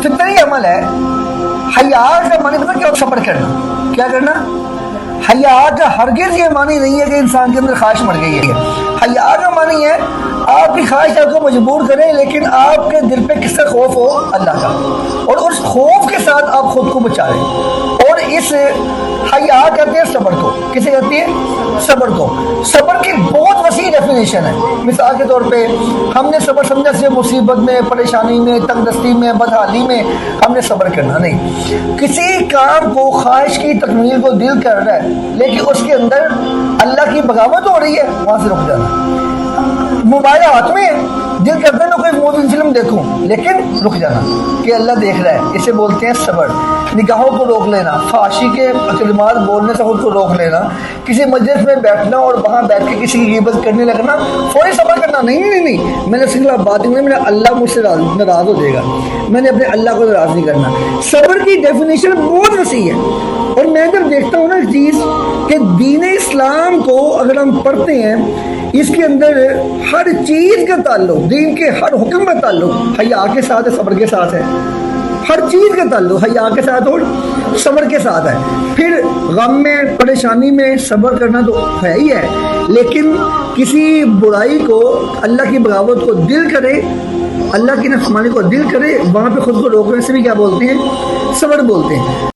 فطری عمل ہے. حیا کا معنی پتہ کیا؟ صبر کرنا. کیا کرنا؟ حیا کا ہرگز یہ معنی نہیں ہے کہ انسان کے اندر خواہش مر گئی ہے. حیا کا معنی ہے آپ کی خواہش آپ کو مجبور کرے لیکن آپ کے دل پہ کس سے خوف ہو؟ اللہ کا, اور اس خوف کے ساتھ آپ خود کو بچائیں. اور اس حیا کہتے ہیں صبر کو. کسے کہتے ہیں؟ صبر کو. صبر کی بہت وسیع ڈیفینیشن ہے. مثال کے طور پہ ہم نے صبر سمجھا سے مصیبت میں, پریشانی میں, تنگ دستی میں, بدحالی میں ہم نے صبر کرنا نہیں. کسی کام کو خواہش کی تکمیل کو دل کر رہا ہے لیکن اس کے اندر اللہ کی بغاوت ہو رہی ہے, وہاں سے رک جانا. موبائل ہاتھ میں ہے, دل کرتا ہے نا کوئی مووی فلم دیکھوں, لیکن رک جانا کہ اللہ دیکھ رہا ہے. اسے بولتے ہیں صبر. نگاہوں کو روک لینا, فحاشی کے کلمات بولنے سے خود کو روک لینا, کسی مجلس میں بیٹھنا اور وہاں بیٹھ کے کسی کی غیبت کرنے لگنا, فوری صبر کرنا. نہیں میں نے سنگلا بات نہیں, میرا اللہ مجھ سے ناراض ہو جائے گا, میں نے اپنے اللہ کو ناراض نہیں کرنا. صبر کی ڈیفینیشن بہت وسیع ہے. اور میں جب دیکھتا ہوں نا چیز کہ دین اسلام کو اگر ہم پڑھتے ہیں, اس کے اندر ہر چیز کا تعلق, دین کے ہر حکم کا تعلق حیا کے ساتھ ہے, صبر کے ساتھ ہے. ہر چیز کا تعلق حیا کے ساتھ اور صبر کے ساتھ ہے. پھر غم میں, پریشانی میں صبر کرنا تو ہے ہی ہے, لیکن کسی برائی کو, اللہ کی بغاوت کو دل کرے, اللہ کی نافرمانی کو دل کرے, وہاں پہ خود کو روکنے سے بھی کیا بولتے ہیں؟ صبر بولتے ہیں.